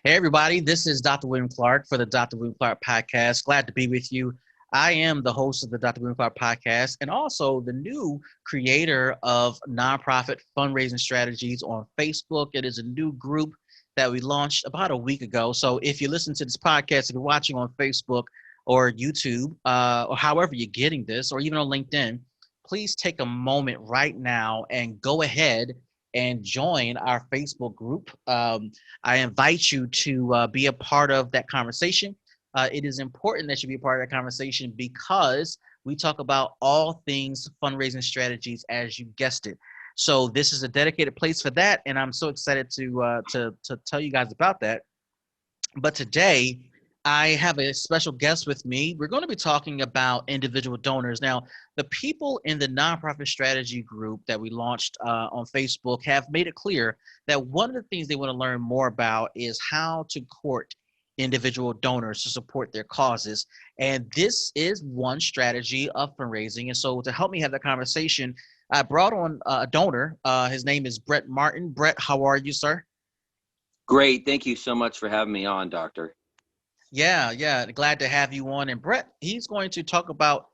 Hey, everybody, this is Dr. William Clark for the Dr. William Clark podcast. Glad to be with you. I am the host of the Dr. William Clark podcast and also the new creator of nonprofit fundraising strategies on Facebook. It is a new group that we launched about a week ago. So if you listen to this podcast, if you're watching on Facebook or YouTube, or however you're getting this, or even on LinkedIn, please take a moment right now and go ahead and join our Facebook group. I invite you to be a part of that conversation. It is important that you be a part of that conversation because we talk about all things fundraising strategies, as you guessed it. So this is a dedicated place for that, and I'm so excited to tell you guys about that. But today, I have a special guest with me. We're going to be talking about individual donors. Now, the people in the nonprofit strategy group that we launched on Facebook have made it clear that one of the things they want to learn more about is how to court individual donors to support their causes. And this is one strategy of fundraising. And so to help me have that conversation, I brought on a donor. His name is Bret Martin. Bret, how are you, sir? Great. Thank you so much for having me on, Doctor. Yeah. Glad to have you on. And Bret, he's going to talk about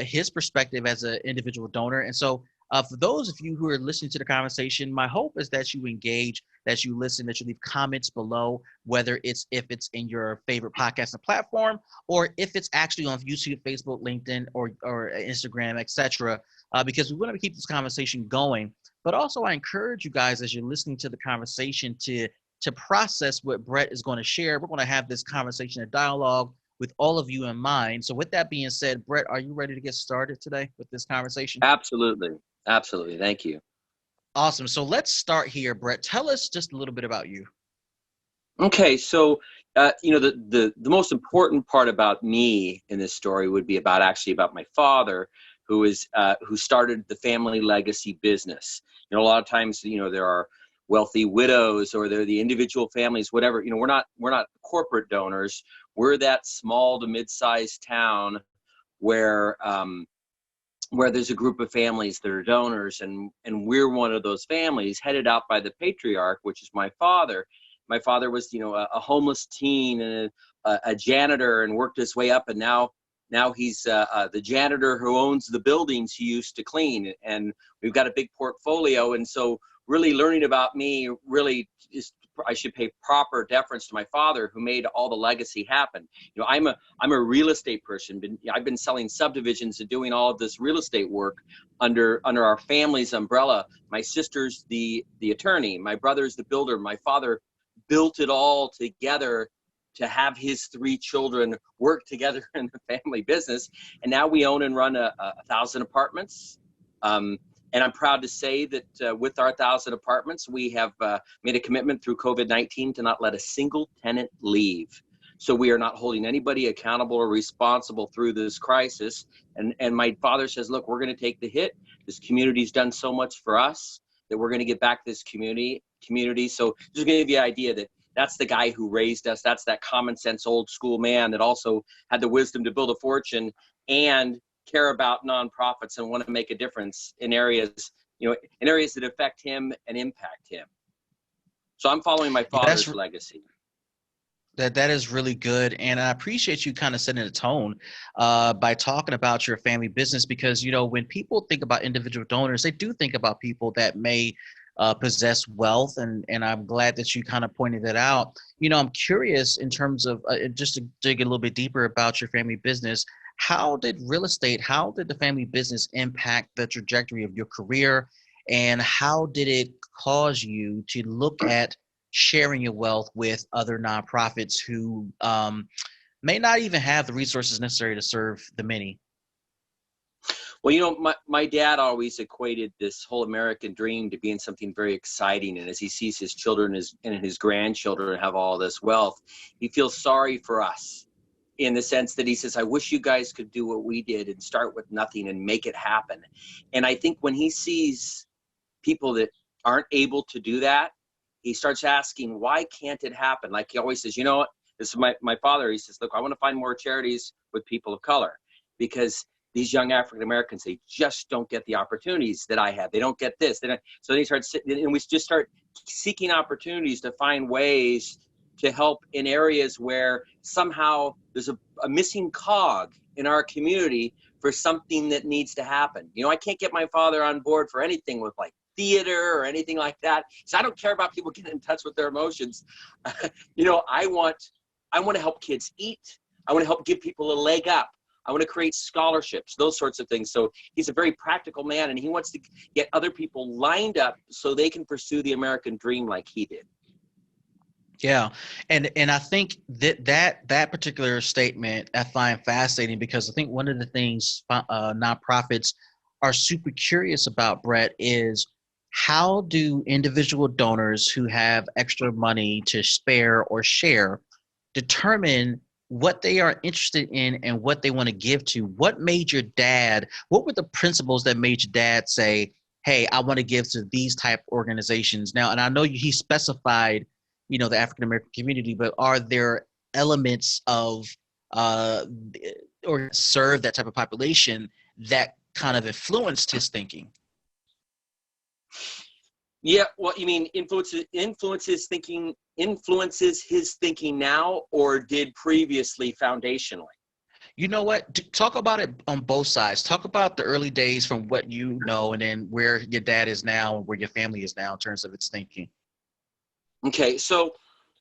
his perspective as an individual donor. And so, for those of you who are listening to the conversation, my hope is that you engage, that you listen, that you leave comments below, whether if it's in your favorite podcasting platform, or if it's actually on YouTube, Facebook, LinkedIn, or Instagram, etc. Because we want to keep this conversation going. But also, I encourage you guys as you're listening to the conversation to process what Bret is going to share. We're going to have this conversation and dialogue with all of you in mind. So with that being said, Bret, are you ready to get started today with this conversation? Absolutely. Absolutely. Thank you. Awesome. So let's start here, Bret. Tell us just a little bit about you. Okay. So, the most important part about me in this story would be about my father, who started the family legacy business. A lot of times, there are wealthy widows or they're the individual families, whatever. We're not corporate donors. We're that small to mid-sized town where there's a group of families that are donors, and we're one of those families headed out by the patriarch, which is my father. My father was, a homeless teen and a janitor, and worked his way up, and now he's the janitor who owns the buildings he used to clean, and we've got a big portfolio. And so really learning about me really is, I should pay proper deference to my father, who made all the legacy happen. I'm a real estate person. I've been selling subdivisions and doing all of this real estate work under our family's umbrella. My sister's the attorney. My brother's the builder. My father built it all together to have his three children work together in the family business. And now we own and run 1,000 apartments. And I'm proud to say that with our 1,000 apartments, we have made a commitment through COVID-19 to not let a single tenant leave. So we are not holding anybody accountable or responsible through this crisis. And my father says, look, we're going to take the hit. This community's done so much for us that we're going to get back this community. So just going to give you an idea that that's the guy who raised us. That's that common sense old school man that also had the wisdom to build a fortune and care about nonprofits and want to make a difference in areas that affect him and impact him. So I'm following my father's legacy. That is really good. And I appreciate you kind of setting the tone by talking about your family business, because, when people think about individual donors, they do think about people that may possess wealth. And I'm glad that you kind of pointed that out. I'm curious in terms of just to dig a little bit deeper about your family business. How did the family business impact the trajectory of your career? And how did it cause you to look at sharing your wealth with other nonprofits who may not even have the resources necessary to serve the many? Well, my dad always equated this whole American dream to being something very exciting. And as he sees his children and his grandchildren have all this wealth, he feels sorry for us, in the sense that he says, I wish you guys could do what we did and start with nothing and make it happen. And I think when he sees people that aren't able to do that, he starts asking, why can't it happen? Like he always says, what? This is my father. He says, look, I want to find more charities with people of color, because these young African Americans, they just don't get the opportunities that I have. They don't get this. So they start sitting, and we just start seeking opportunities to find ways to help in areas where somehow there's a missing cog in our community for something that needs to happen. You know, I can't get my father on board for anything with like theater or anything like that. So I don't care about people getting in touch with their emotions. You know, I want to help kids eat. I want to help give people a leg up. I want to create scholarships, those sorts of things. So he's a very practical man, and he wants to get other people lined up so they can pursue the American dream like he did. Yeah. And I think that particular statement I find fascinating, because I think one of the things nonprofits are super curious about, Bret, is how do individual donors who have extra money to spare or share determine what they are interested in and what they want to give to? What were the principles that made your dad say, hey, I want to give to these type of organizations? Now, and I know he specified, the African-American community, but are there elements of or serve that type of population that kind of influenced his thinking? Yeah, well, you mean influences his thinking now, or did previously foundationally? You know what? Talk about it on both sides. Talk about the early days from what you know, and then where your dad is now and where your family is now in terms of its thinking. Okay, so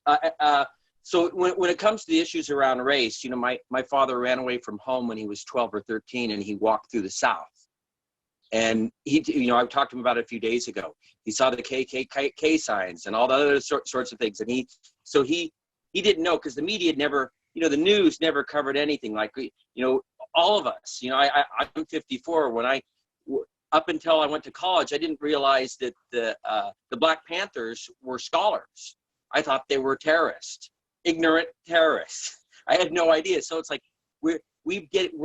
when it comes to the issues around race, my father ran away from home when he was 12 or 13, and he walked through the South. And I talked to him about it a few days ago. He saw the KKK signs and all the other sorts of things, and he didn't know, because the media never, the news never covered anything like, all of us. I'm 54. When up until I went to college, I didn't realize that the Black Panthers were scholars. I thought they were terrorists, ignorant terrorists. I had no idea. So it's like we're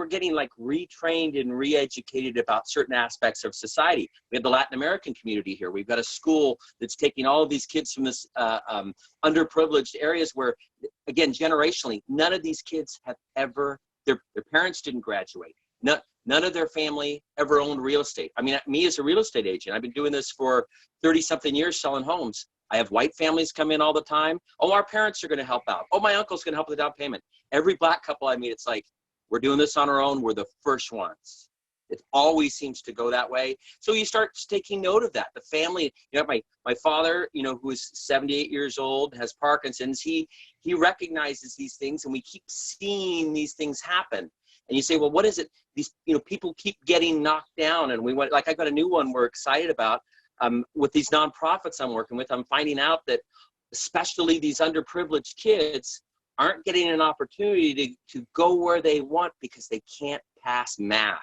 getting like retrained and re-educated about certain aspects of society. We have the Latin American community here. We've got a school that's taking all of these kids from this underprivileged areas where, again, generationally, none of these kids have ever, their parents didn't graduate. None of their family ever owned real estate. I mean, me as a real estate agent, I've been doing this for 30-something years selling homes. I have white families come in all the time. Oh, our parents are going to help out. Oh, my uncle's going to help with the down payment. Every Black couple I meet, it's like, we're doing this on our own. We're the first ones. It always seems to go that way. So you start taking note of that. The family, my father, who is 78 years old, has Parkinson's. He recognizes these things, and we keep seeing these things happen. And you say, well, what is it? These, people keep getting knocked down. And we went, like, I got a new one we're excited about with these nonprofits I'm working with. I'm finding out that especially these underprivileged kids aren't getting an opportunity to go where they want because they can't pass math.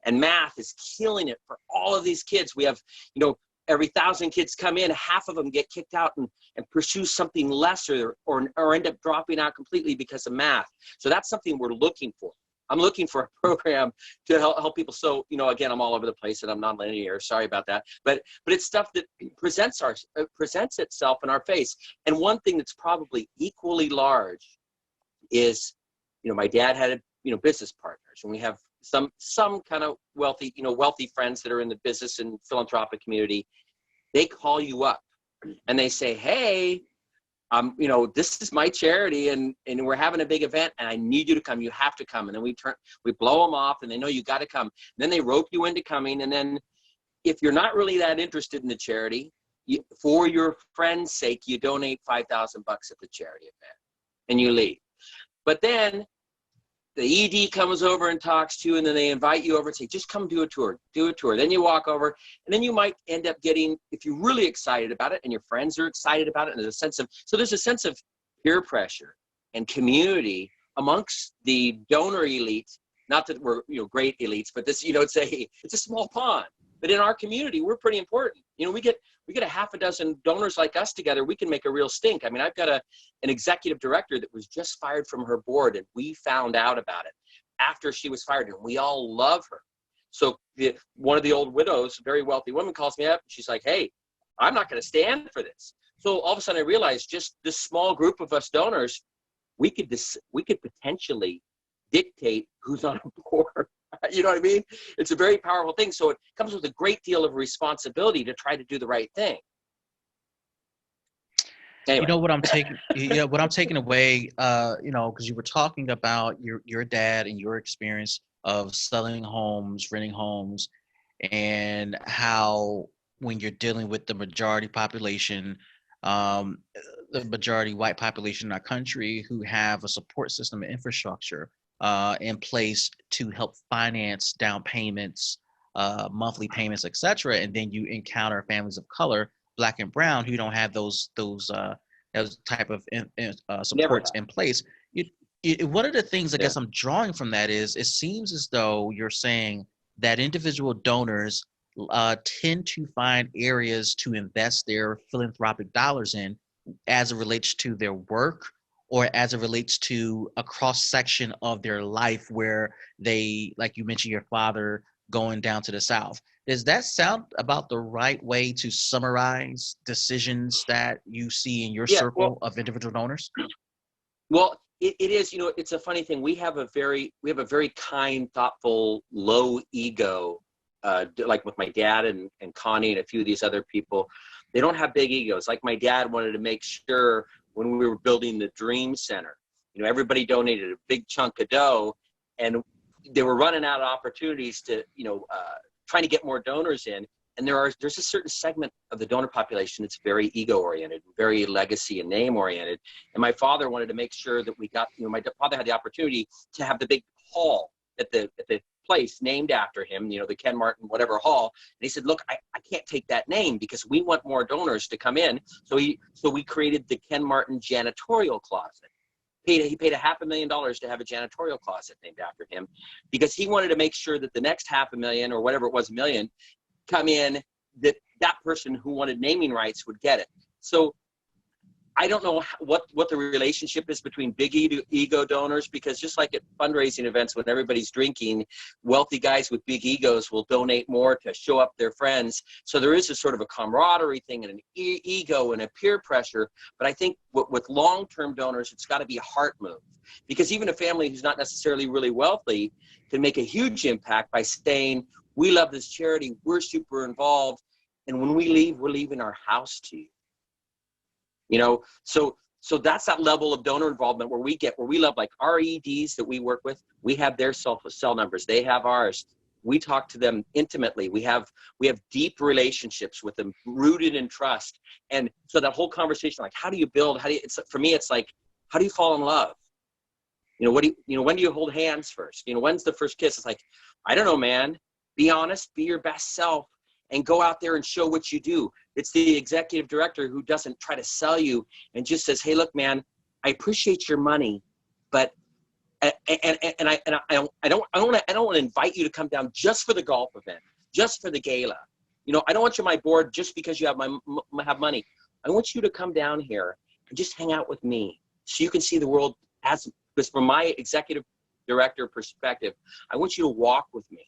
And math is killing it for all of these kids. We have, every 1,000 kids come in, half of them get kicked out and pursue something lesser or end up dropping out completely because of math. So that's something we're looking for. I'm looking for a program to help people. So, again, I'm all over the place and I'm non-linear. Sorry about that. But it's stuff that presents itself in our face. And one thing that's probably equally large is, my dad had, business partners, and we have some kind of wealthy friends that are in the business and philanthropic community. They call you up and they say, hey, this is my charity, and we're having a big event, and I need you to come. You have to come. And then we blow them off, and they know you got to come. And then they rope you into coming. And then if you're not really that interested in the charity, for your friend's sake, you donate $5,000 at the charity event, and you leave. But then the ED comes over and talks to you, and then they invite you over and say, just come do a tour. Then you walk over, and then you might end up getting, if you're really excited about it and your friends are excited about it, and there's a sense of peer pressure and community amongst the donor elite. Not that we're, great elites, but this, it's a small pond. But in our community, we're pretty important. We get a half a dozen donors like us together, we can make a real stink. I mean, I've got an executive director that was just fired from her board, and we found out about it after she was fired, and we all love her. So one of the old widows, a very wealthy woman, calls me up, and she's like, hey, I'm not going to stand for this. So all of a sudden I realized, just this small group of us donors, we could potentially dictate who's on a board. You know what I mean? It's a very powerful thing. So it comes with a great deal of responsibility to try to do the right thing. You Anyway. know what I'm taking, yeah, what I'm taking away, because you were talking about your dad and your experience of selling homes, renting homes, and how when you're dealing with the majority population, um, the majority white population in our country who have a support system and infrastructure in place to help finance down payments, monthly payments, etc., and then you encounter families of color, black and brown, who don't have those type of Never supports have. in place. One of the things I Yeah. guess I'm drawing from that is it seems as though you're saying that individual donors tend to find areas to invest their philanthropic dollars in as it relates to their work or as it relates to a cross section of their life where they, like you mentioned, your father going down to the South. Does that sound about the right way to summarize decisions that you see in your Yeah. Well, circle of individual donors? it is, it's a funny thing. We have a very kind, thoughtful, low ego, like with my dad and Connie and a few of these other people. They don't have big egos. Like my dad wanted to make sure when we were building the Dream Center, everybody donated a big chunk of dough, and they were running out of opportunities to, trying to get more donors in. And there's a certain segment of the donor population that's very ego oriented, very legacy and name oriented. And my father wanted to make sure that we got, my father had the opportunity to have the big hall at the place named after him, the Ken Martin whatever hall. And he said, look, I can't take that name because we want more donors to come in. So we created the Ken Martin janitorial closet. He paid $500,000 to have a janitorial closet named after him because he wanted to make sure that the next $500,000 or whatever it was, million, come in, that person who wanted naming rights would get it. So I don't know what the relationship is between big ego donors, because just like at fundraising events when everybody's drinking, wealthy guys with big egos will donate more to show up their friends. So there is a sort of a camaraderie thing and an ego and a peer pressure. But I think with long-term donors, it's got to be a heart move, because even a family who's not necessarily really wealthy can make a huge impact by saying, we love this charity, we're super involved, and when we leave, we're leaving our house to you. So that's that level of donor involvement where we love, like our EDs that we work with, we have their cell numbers, they have ours. We talk to them intimately. We have deep relationships with them, rooted in trust. And so that whole conversation, like, how do you build? For me, it's like, how do you fall in love? When do you hold hands first? When's the first kiss? It's like, I don't know, man. Be honest, be your best self, and go out there and show what you do. It's the executive director who doesn't try to sell you and just says, hey, look, man, I appreciate your money, but I don't want to invite you to come down just for the golf event, just for the gala. I don't want you on my board just because you have money. I want you to come down here and just hang out with me so you can see the world because from my executive director perspective, I want you to walk with me.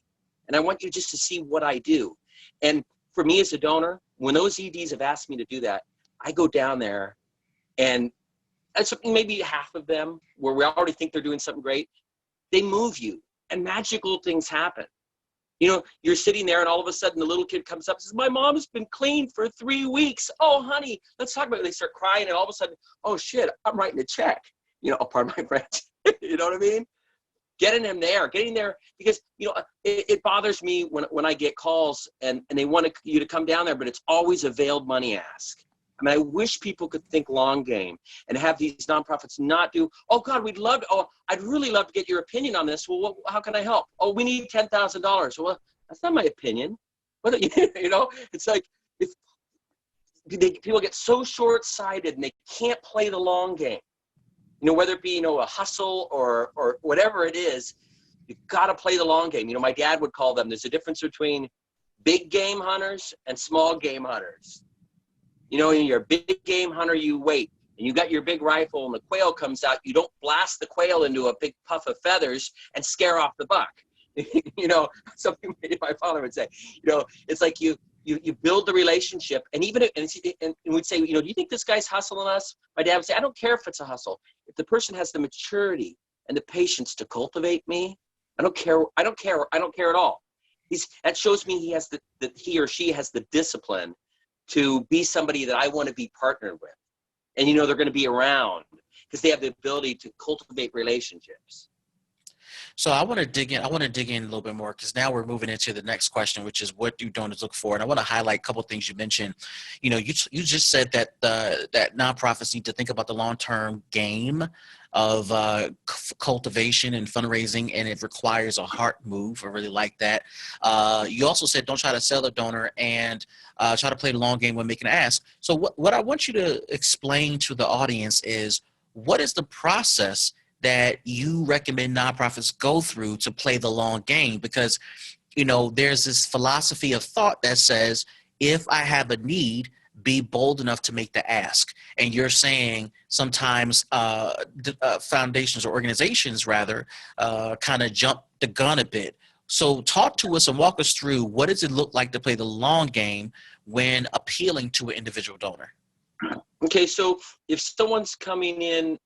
And I want you just to see what I do. And for me as a donor, when those EDs have asked me to do that, I go down there, and that's maybe half of them where we already think they're doing something great. They move you, and magical things happen. You're sitting there, and all of a sudden the little kid comes up and says, my mom has been clean for 3 weeks. Oh, honey, let's talk about it. They start crying, and all of a sudden, oh, shit, I'm writing a check. Pardon my French. You know what I mean? Getting there, because it bothers me when I get calls and they want you to come down there, but it's always a veiled money ask. I mean, I wish people could think long game and have these nonprofits not do, oh God, I'd really love to get your opinion on this. Well, how can I help? Oh, we need $10,000. Well, that's not my opinion. It's like if people get so short-sighted and they can't play the long game. Whether it be, a hustle or whatever it is, you've got to play the long game. My dad would call them, there's a difference between big game hunters and small game hunters. You're a big game hunter, you wait, and you got your big rifle and the quail comes out. You don't blast the quail into a big puff of feathers and scare off the buck. Something my father would say. It's like you build the relationship, and even and we'd say, do you think this guy's hustling us? My dad would say, I don't care if it's a hustle. If the person has the maturity and the patience to cultivate me, I don't care at all. That shows me he or she has the discipline to be somebody that I want to be partnered with. and you know they're going to be around because they have the ability to cultivate relationships. So I want to dig in. I want to dig in a little bit more because now we're moving into the next question, which is what do donors look for? And I want to highlight a couple of things you mentioned. You know, you just said that that nonprofits need to think about the long-term game of cultivation and fundraising, and it requires a heart move. I really like that. You also said don't try to sell a donor and try to play the long game when making an ask. So what I want you to explain to the audience is what is the process that you recommend nonprofits go through to play the long game? Because, you know, there's this philosophy of thought that says, if I have a need, be bold enough to make the ask. And you're saying sometimes foundations or organizations rather kind of jump the gun a bit. So talk to us and walk us through what does it look like to play the long game when appealing to an individual donor? Okay, so if someone's coming in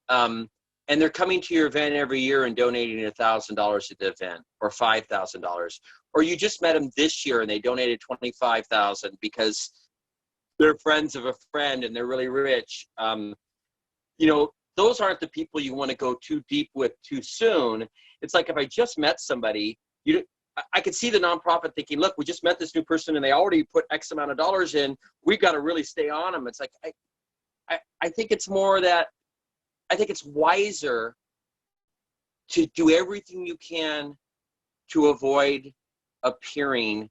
and they're coming to your event every year and donating $1,000 at the event or $5,000, or you just met them this year and they donated $25,000 because they're friends of a friend and they're really rich. You know, those aren't the people you want to go too deep with too soon. It's like if I just met somebody, I could see the nonprofit thinking, look, we just met this new person and they already put X amount of dollars in. We've got to really stay on them. It's like, I think it's more that I think it's wiser to do everything you can to avoid appearing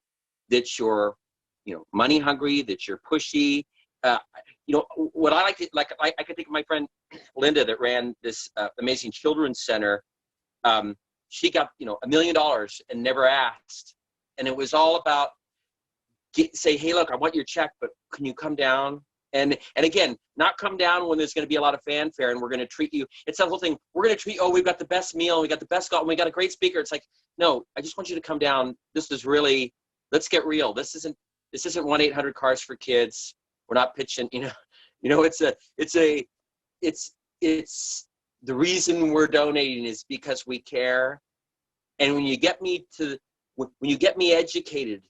that you're, you know, money hungry, that you're pushy. You know, what I like to, like, I could think of my friend Linda that ran this amazing children's center. She got, you know, $1 million and never asked. And it was all about say, hey, look, I want your check, but can you come down? And again, not come down when there's going to be a lot of fanfare and we're going to treat you. It's that whole thing. We're going to treat, oh, we've got the best meal. We got the best golf. And we got a great speaker. It's like, no, I just want you to come down. This is really, let's get real. This isn't 1-800 for kids. We're not pitching, it's the reason we're donating is because we care. And when you get me educated,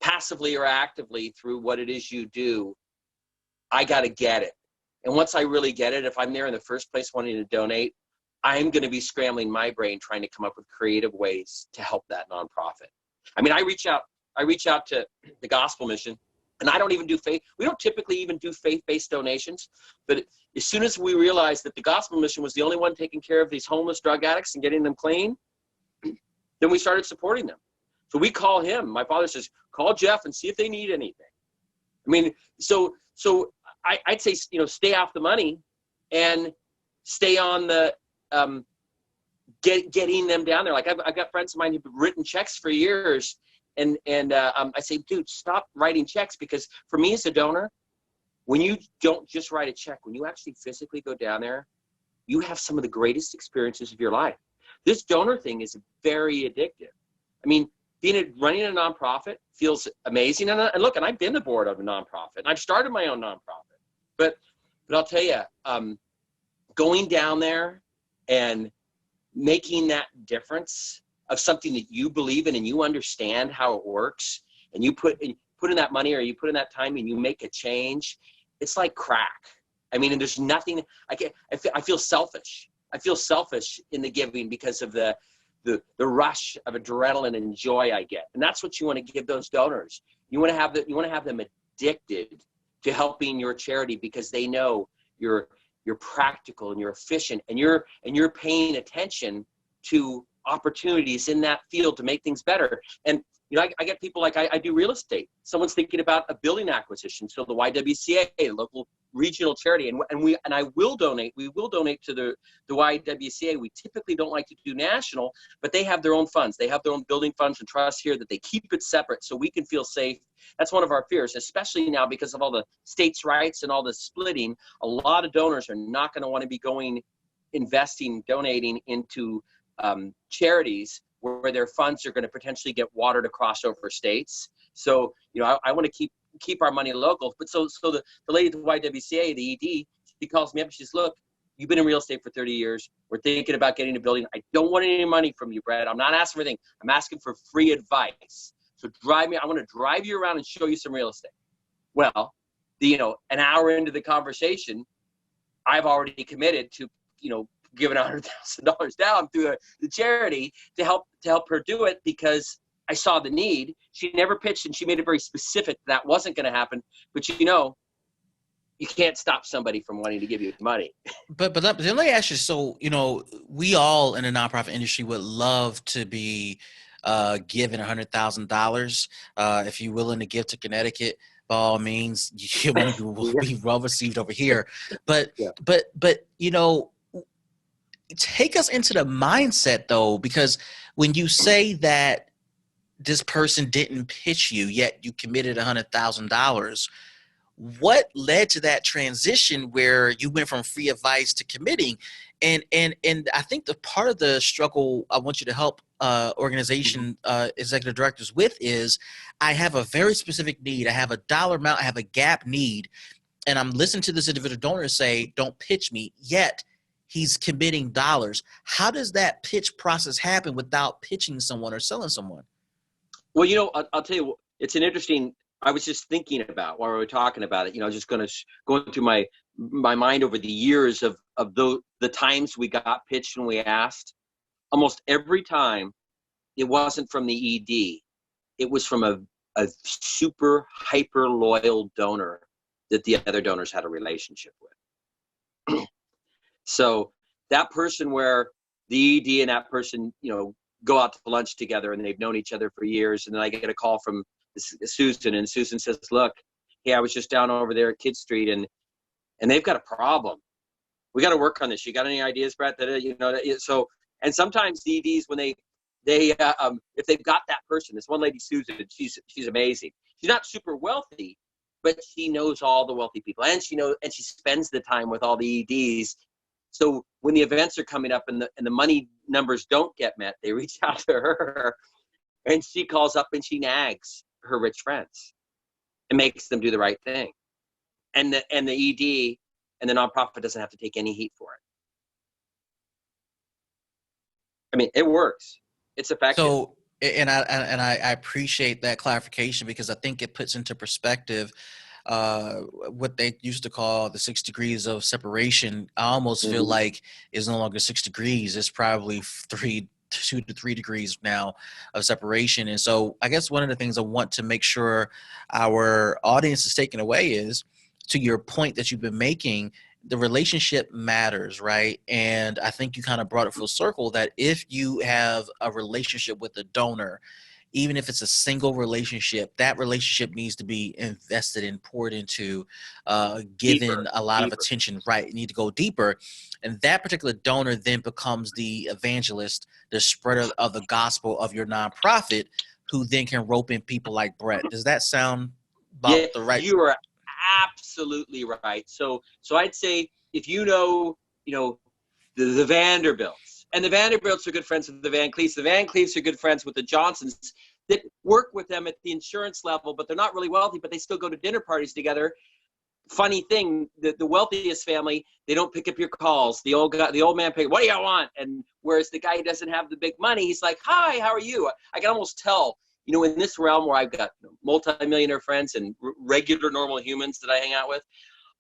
passively or actively through what it is you do, I got to get it. And once I really get it, if I'm there in the first place wanting to donate, I'm going to be scrambling my brain trying to come up with creative ways to help that nonprofit. I mean, I reach out to the Gospel Mission, and I don't even do faith. We don't typically even do faith-based donations. But as soon as we realized that the Gospel Mission was the only one taking care of these homeless drug addicts and getting them clean, then we started supporting them. So we call him. My father says, call Jeff and see if they need anything. I mean, so I'd say, stay off the money and stay on the getting them down there. Like I've got friends of mine who've written checks for years, and I say, dude, stop writing checks, because for me as a donor, when you don't just write a check, when you actually physically go down there, you have some of the greatest experiences of your life. This donor thing is very addictive. I mean, running a nonprofit feels amazing. And look, and I've been the board of a nonprofit, and I've started my own nonprofit. But I'll tell you, going down there and making that difference of something that you believe in and you understand how it works, and you put in that money or you put in that time and you make a change, it's like crack. I mean, and there's nothing, I feel selfish. I feel selfish in the giving because of the rush of adrenaline and joy I get. And that's what you want to give those donors. You want to have them addicted to helping your charity, because they know you're practical and you're efficient and you're paying attention to opportunities in that field to make things better. And I get people like I do real estate. Someone's thinking about a building acquisition. So the YWCA, local regional charity, and I will donate. We will donate to the YWCA. We typically don't like to do national, but they have their own funds. They have their own building funds and trusts here that they keep it separate so we can feel safe. That's one of our fears, especially now because of all the states' rights and all the splitting. A lot of donors are not going to want to be donating into charities where their funds are going to potentially get watered across over states. So, I want to keep our money local. But so the lady at the YWCA, the ED, she calls me up and she says, look, you've been in real estate for 30 years. We're thinking about getting a building. I don't want any money from you, Brett. I'm not asking for anything. I'm asking for free advice. So I want to drive you around and show you some real estate. Well, an hour into the conversation, I've already committed to, giving $100,000 down through the charity to help her do it, because I saw the need. She never pitched, and she made it very specific that wasn't going to happen. But you can't stop somebody from wanting to give you money. But let me ask you. So we all in the nonprofit industry would love to be given $100,000. If you're willing to give to Connecticut, by all means, your money will be well received over here. But Yeah. but take us into the mindset though, because when you say that this person didn't pitch you, yet you committed $100,000, what led to that transition where you went from free advice to committing? And I think the part of the struggle I want you to help organization executive directors with is, I have a very specific need. I have a dollar amount. I have a gap need. And I'm listening to this individual donor say, don't pitch me, yet he's committing dollars. How does that pitch process happen without pitching someone or selling someone? Well, I'll tell you, it's an interesting, I was just thinking about while we were talking about it, just going through my mind over the years of the times we got pitched and we asked. Almost every time it wasn't from the ED. It was from a super hyper loyal donor that the other donors had a relationship with. So that person where the ED and that person, go out to lunch together and they've known each other for years. And then I get a call from Susan, and Susan says, look, hey, I was just down over there at Kidd Street and they've got a problem. We got to work on this. You got any ideas, Bret? So, and sometimes the EDs, when they if they've got that person, this one lady, Susan, she's amazing. She's not super wealthy, but she knows all the wealthy people, and she spends the time with all the EDs. So when the events are coming up and the money numbers don't get met, they reach out to her, and she calls up and she nags her rich friends and makes them do the right thing. And the ED and the nonprofit doesn't have to take any heat for it. I mean, it works. It's effective. So, and I appreciate that clarification, because I think it puts into perspective what they used to call the 6 degrees of separation. I almost feel like it's no longer 6 degrees. It's probably 2 to 3 degrees now of separation. And so I guess one of the things I want to make sure our audience is taking away is, to your point that you've been making, the relationship matters, right? And I think you kind of brought it full circle that if you have a relationship with a donor, even if it's a single relationship, that relationship needs to be invested in, poured into, given a lot of attention, right? You need to go deeper. And that particular donor then becomes the evangelist, the spreader of the gospel of your nonprofit, who then can rope in people like Bret. Does that sound about the right? You are absolutely right. So I'd say if the Vanderbilts, and the Vanderbilts are good friends with the Van Cleefs are good friends with the Johnsons, that work with them at the insurance level, but they're not really wealthy, but they still go to dinner parties together. Funny thing, the wealthiest family, they don't pick up your calls. The old man pick, what do you want? And whereas the guy who doesn't have the big money, he's like, hi, how are you? I can almost tell, in this realm where I've got multi-millionaire friends and regular normal humans that I hang out with,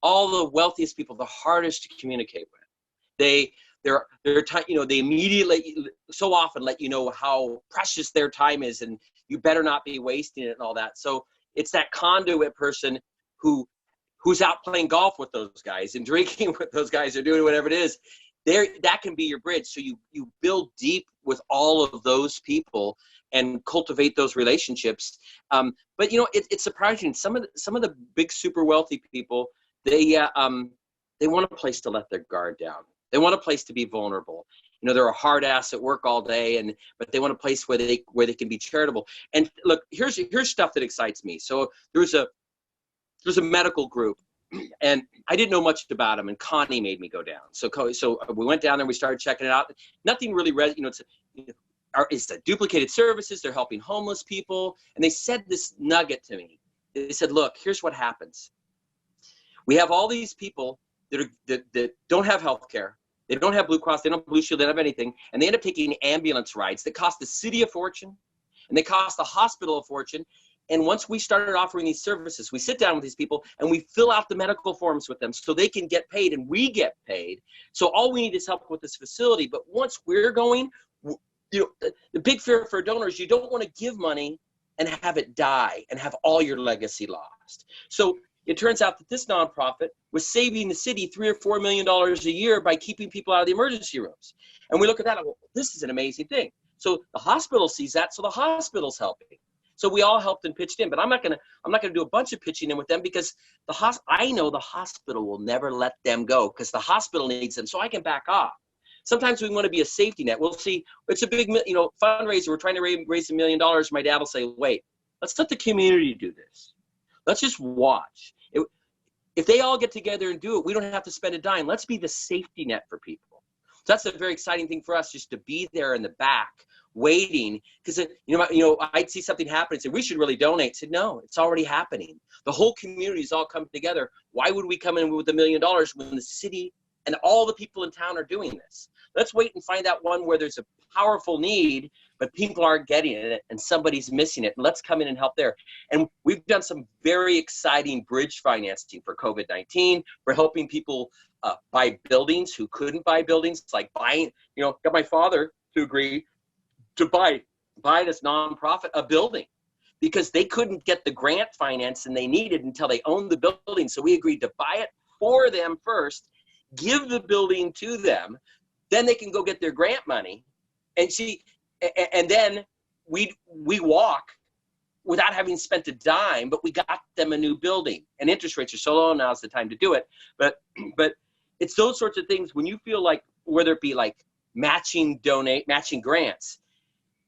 all the wealthiest people, the hardest to communicate with. They immediately, so often let you know how precious their time is, and you better not be wasting it and all that. So it's that conduit person who's out playing golf with those guys and drinking with those guys or doing whatever it is. That can be your bridge. So you build deep with all of those people and cultivate those relationships. But it's surprising. Some of the big super wealthy people, they want a place to let their guard down. They want a place to be vulnerable. They're a hard ass at work all day, but they want a place where they can be charitable. And look, here's stuff that excites me. So there's a medical group, and I didn't know much about them, and Connie made me go down. So we went down there and we started checking it out. Nothing really it's the duplicated services. They're helping homeless people. And they said this nugget to me. They said, look, here's what happens. We have all these people that don't have health care. They don't have Blue Cross. They don't have Blue Shield. They don't have anything. And they end up taking ambulance rides that cost the city a fortune, and they cost the hospital a fortune. And once we started offering these services, we sit down with these people and we fill out the medical forms with them so they can get paid and we get paid. So all we need is help with this facility. But once we're going, the big fear for donors, you don't want to give money and have it die and have all your legacy lost. So it turns out that this nonprofit was saving the city $3 or $4 million a year by keeping people out of the emergency rooms. And we look at that and go, this is an amazing thing. So the hospital sees that, so the hospital's helping. So we all helped and pitched in, but I'm not gonna do a bunch of pitching in with them because I know the hospital will never let them go because the hospital needs them, so I can back off. Sometimes we want to be a safety net. We'll see, it's a big, fundraiser. We're trying to raise $1 million. My dad will say, wait, let's let the community do this. Let's just watch. If they all get together and do it, we don't have to spend a dime. Let's be the safety net for people. So that's a very exciting thing for us, just to be there in the back, waiting, because I'd see something happen and say we should really donate. I said no, it's already happening. The whole community's all come together. Why would we come in with $1 million when the city and all the people in town are doing this? Let's wait and find out one where there's a powerful need, but people aren't getting it and somebody's missing it. And let's come in and help there. And we've done some very exciting bridge financing for COVID-19. We're helping people buy buildings who couldn't buy buildings, like buying, got my father to agree to buy this nonprofit a building because they couldn't get the grant finance and they needed until they owned the building. So we agreed to buy it for them first, give the building to them, then they can go get their grant money. And then we walk without having spent a dime, but we got them a new building. And interest rates are so low, now's the time to do it. But it's those sorts of things when you feel like, whether it be like matching grants,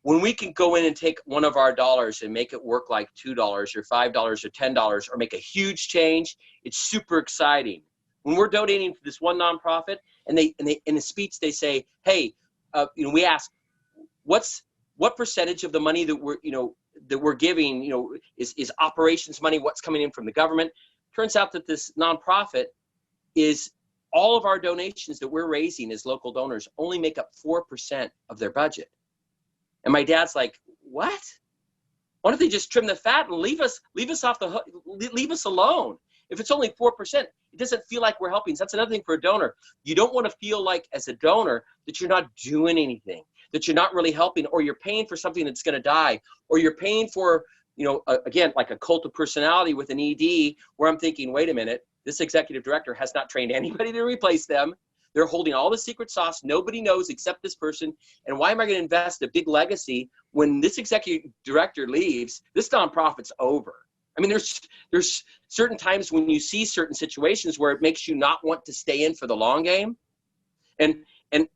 when we can go in and take one of our dollars and make it work like $2 or $5 or $10 or make a huge change, it's super exciting. When we're donating to this one nonprofit and they in the speech they say, hey, we ask, what percentage of the money that we're giving, is operations money, what's coming in from the government? Turns out that this nonprofit is all of our donations that we're raising as local donors only make up 4% of their budget. And my dad's like, what? Why don't they just trim the fat and leave us off the hook, leave us alone? If it's only 4%, it doesn't feel like we're helping. So that's another thing for a donor. You don't want to feel like as a donor that you're not doing anything, that you're not really helping, or you're paying for something that's going to die, or you're paying for, again, like a cult of personality with an ED, where I'm thinking, wait a minute, this executive director has not trained anybody to replace them. They're holding all the secret sauce. Nobody knows except this person. And why am I going to invest a big legacy when this executive director leaves? This nonprofit's over. I mean, there's certain times when you see certain situations where it makes you not want to stay in for the long game. And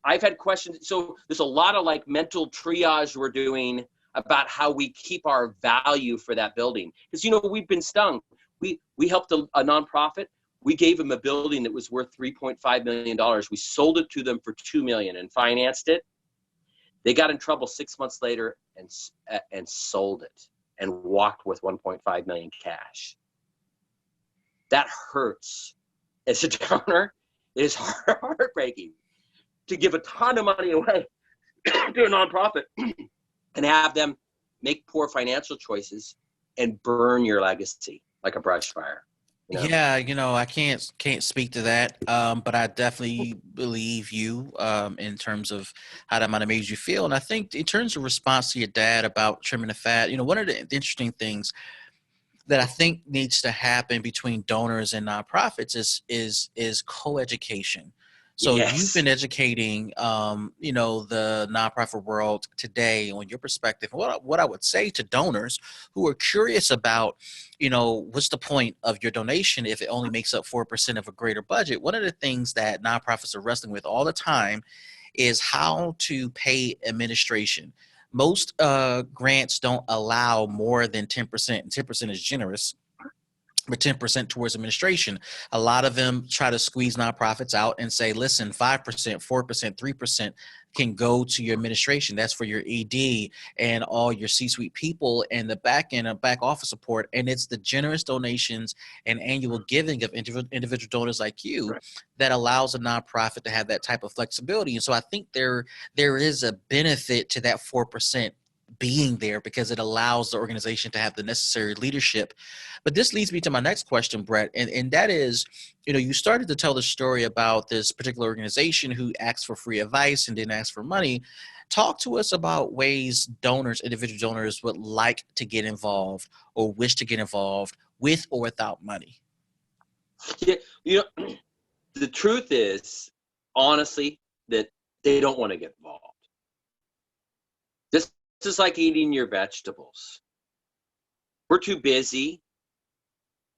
I've had questions. So there's a lot of like mental triage we're doing about how we keep our value for that building. Because, we've been stung. We helped a nonprofit. We gave them a building that was worth $3.5 million. We sold it to them for $2 million and financed it. They got in trouble 6 months later and sold it and walked with $1.5 million cash. That hurts. As a donor, it is heartbreaking to give a ton of money away to a nonprofit and have them make poor financial choices and burn your legacy like a brush fire. Yeah, I can't speak to that, but I definitely believe you in terms of how that might have made you feel. And I think in terms of response to your dad about trimming the fat, one of the interesting things that I think needs to happen between donors and nonprofits is co-education. So Yes. You've been educating, the nonprofit world today on your perspective. What I would say to donors who are curious about, what's the point of your donation if it only makes up 4% of a greater budget? One of the things that nonprofits are wrestling with all the time is how to pay administration. Most grants don't allow more than 10%, and 10% is generous, but 10% towards administration. A lot of them try to squeeze nonprofits out and say, listen, 5%, 4%, 3% can go to your administration. That's for your ED and all your C-suite people and the back end of back office support. And it's the generous donations and annual giving of individual donors like you that allows a nonprofit to have that type of flexibility. And so I think there is a benefit to that 4% being there because it allows the organization to have the necessary leadership. But this leads me to my next question, Bret, and that is, you started to tell the story about this particular organization who asked for free advice and didn't ask for money. Talk to us about ways donors, individual donors, would like to get involved or wish to get involved with or without money. Yeah, the truth is, honestly, that they don't want to get involved. This is like eating your vegetables. We're too busy.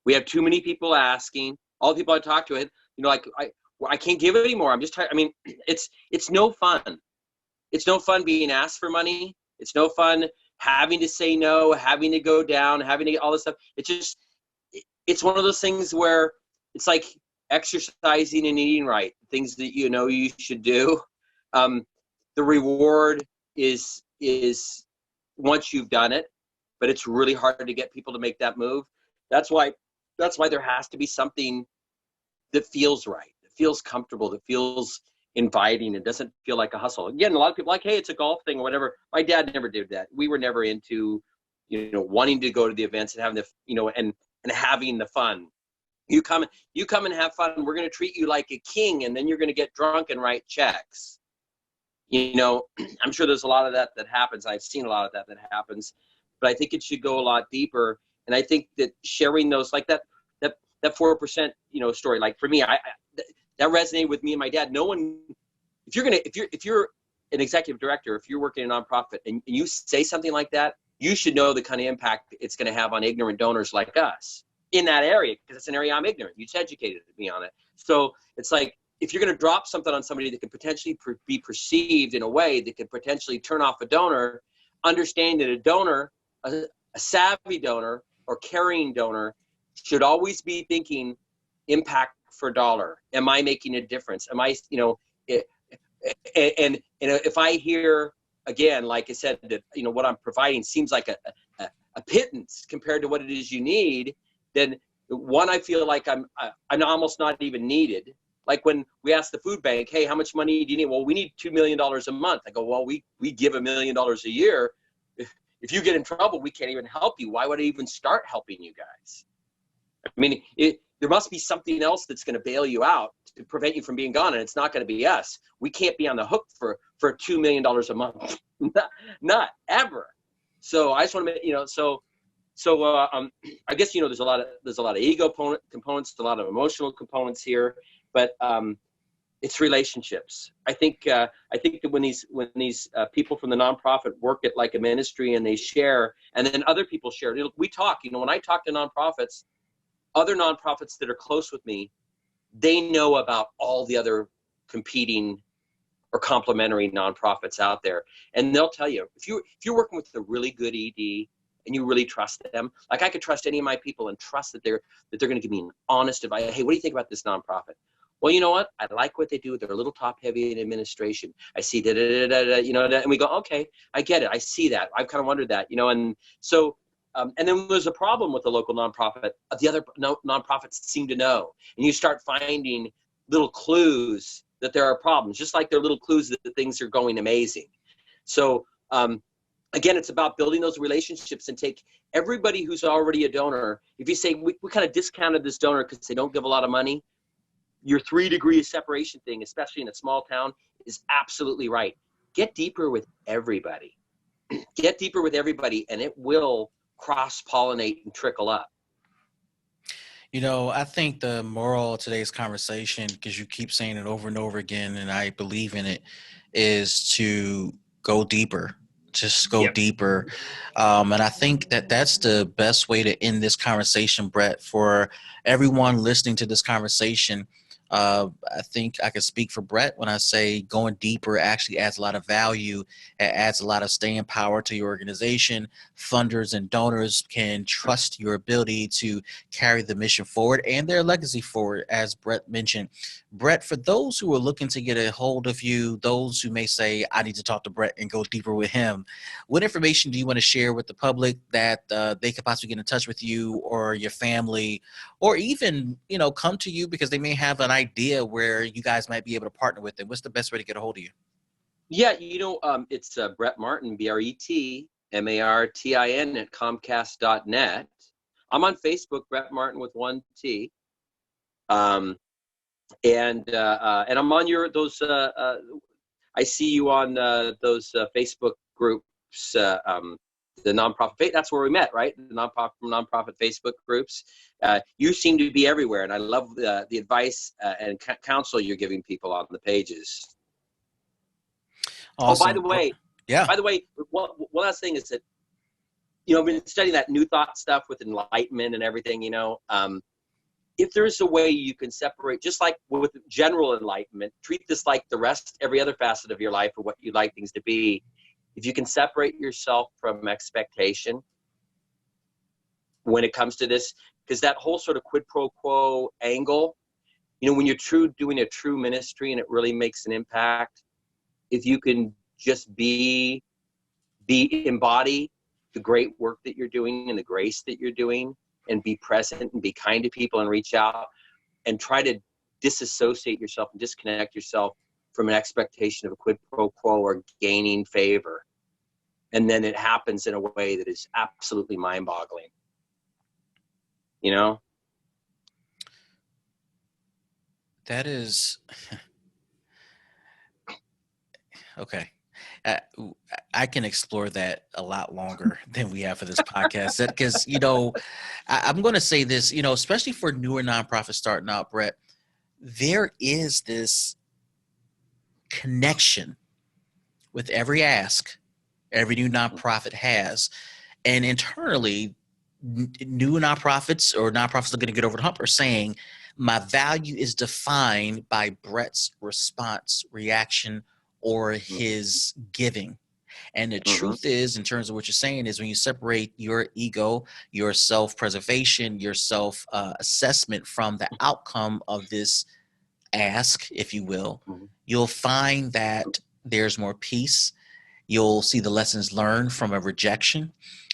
We have too many people asking. All the people I talk to, I can't give it anymore. I'm just tired. I mean, it's no fun. It's no fun being asked for money. It's no fun having to say no, having to go down, having to get all this stuff. It's one of those things where it's like exercising and eating right, things that you should do. The reward is once you've done it, but it's really hard to get people to make that move. That's why there has to be something that feels right, that feels comfortable, that feels inviting. It doesn't feel like a hustle. Again, a lot of people like, hey, it's a golf thing or whatever. My dad never did that. We were never into, wanting to go to the events and having the, and having the fun. You come and have fun. We're going to treat you like a king, and then you're going to get drunk and write checks. I'm sure there's a lot of that happens. I've seen a lot of that happens, but I think it should go a lot deeper. And I think that sharing those, like that 4%, story, like for me, that resonated with me and my dad. No one, if you're an executive director, if you're working in a nonprofit and you say something like that, you should know the kind of impact it's going to have on ignorant donors like us in that area, because it's an area I'm ignorant. You just educated me on it. So it's like, if you're going to drop something on somebody that could potentially be perceived in a way that could potentially turn off a donor, understand that a donor, a savvy donor or caring donor, should always be thinking impact for dollar. Am I making a difference? Am I, and if I hear, again, like I said, that what I'm providing seems like a pittance compared to what it is you need, then one, I feel like I'm almost not even needed. Like when we ask the food bank, hey, how much money do you need? Well, we need $2 million a month. I go, well, we give $1 million a year. If you get in trouble, we can't even help you. Why would I even start helping you guys? I mean, there must be something else that's going to bail you out to prevent you from being gone, and it's not going to be us. We can't be on the hook for $2 million a month, not ever. So I just want to, I guess there's a lot of ego components, a lot of emotional components here, but it's relationships. I think that when these people from the nonprofit work at like a ministry and they share, and then other people share. We talk. When I talk to nonprofits, other nonprofits that are close with me, they know about all the other competing or complementary nonprofits out there, and they'll tell you if you're working with a really good ED and you really trust them, like I could trust any of my people and trust that they're going to give me an honest advice. Hey, what do you think about this nonprofit? Well, you know what? I like what they do. They're a little top heavy in administration. I see and we go, okay, I get it. I see that. I've kind of wondered that, and so. And then there's a problem with the local nonprofit. The other nonprofits seem to know. And you start finding little clues that there are problems, just like there are little clues that things are going amazing. So, again, it's about building those relationships and take everybody who's already a donor. If you say, we kind of discounted this donor because they don't give a lot of money, your 3 degrees separation thing, especially in a small town, is absolutely right. Get deeper with everybody. Get deeper with everybody, and it will cross-pollinate and trickle up. I think the moral of today's conversation, because you keep saying it over and over again, and I believe in it, is to go deeper. Just go deeper. And I think that that's the best way to end this conversation, Bret, for everyone listening to this conversation. I think I can speak for Bret when I say going deeper actually adds a lot of value. It adds a lot of staying power to your organization. Funders and donors can trust your ability to carry the mission forward and their legacy forward, as Bret mentioned. Bret, for those who are looking to get a hold of you, those who may say, I need to talk to Bret and go deeper with him, what information do you want to share with the public that they could possibly get in touch with you or your family, or even, come to you because they may have an idea where you guys might be able to partner with them? What's the best way to get a hold of you? Yeah, it's Bret Martin, Bret Martin at Comcast.net. I'm on Facebook, Bret Martin with 1 T. And I'm on those. I see you on those Facebook groups. The nonprofit. That's where we met, right? The nonprofit Facebook groups. You seem to be everywhere, and I love the advice and counsel you're giving people on the pages. Awesome. Oh, by the way, one last thing is that, I've been studying that New Thought stuff with enlightenment and everything. If there's a way you can separate, just like with general enlightenment, treat this like every other facet of your life or what you'd like things to be. If you can separate yourself from expectation when it comes to this, because that whole sort of quid pro quo angle, when you're doing a true ministry and it really makes an impact, if you can just embody the great work that you're doing and the grace that you're doing, and be present and be kind to people and reach out and try to disassociate yourself and disconnect yourself from an expectation of a quid pro quo or gaining favor. And then it happens in a way that is absolutely mind-boggling. That is okay. I can explore that a lot longer than we have for this podcast. Because, I'm going to say this, especially for newer nonprofits starting out, Bret, there is this connection with every ask every new nonprofit has. And internally, new nonprofits or nonprofits looking to get over the hump are saying, my value is defined by Bret's response, reaction, or his giving. And the truth is, in terms of what you're saying, is when you separate your ego, your self-preservation, your self-assessment from the outcome of this ask, if you will, you'll find that there's more peace. You'll see the lessons learned from a rejection.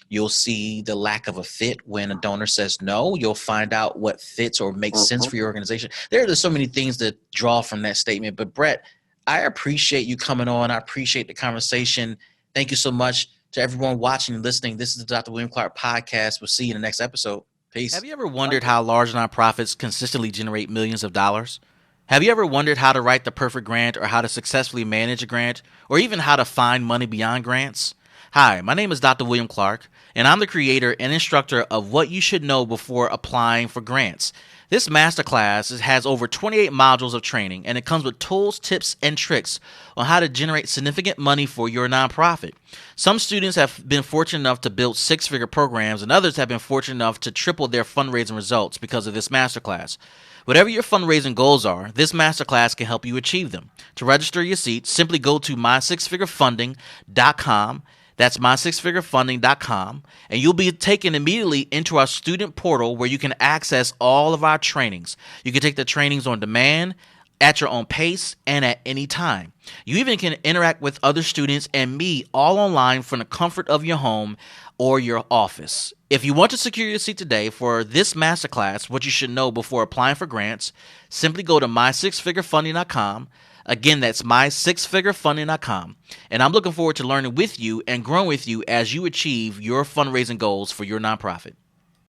You'll see the lack of a fit when a donor says no. You'll find out what fits or makes sense for your organization. There are so many things that draw from that statement. But Bret, I appreciate you coming on. I appreciate the conversation. Thank you so much to everyone watching and listening. This is the Dr. William Clark Podcast. We'll see you in the next episode. Peace. Have you ever wondered how large nonprofits consistently generate millions of dollars? Have you ever wondered how to write the perfect grant, or how to successfully manage a grant, or even how to find money beyond grants? Hi, my name is Dr. William Clark, and I'm the creator and instructor of What You Should Know Before Applying for Grants. This masterclass has over 28 modules of training, and it comes with tools, tips, and tricks on how to generate significant money for your nonprofit. Some students have been fortunate enough to build six-figure programs, and others have been fortunate enough to triple their fundraising results because of this masterclass. Whatever your fundraising goals are, this masterclass can help you achieve them. To register your seat, simply go to mysixfigurefunding.com. That's mysixfigurefunding.com, and you'll be taken immediately into our student portal where you can access all of our trainings. You can take the trainings on demand, at your own pace, and at any time. You even can interact with other students and me all online from the comfort of your home or your office. If you want to secure your seat today for this masterclass, what you should know before applying for grants, simply go to mysixfigurefunding.com. Again, that's mysixfigurefunding.com. And I'm looking forward to learning with you and growing with you as you achieve your fundraising goals for your nonprofit.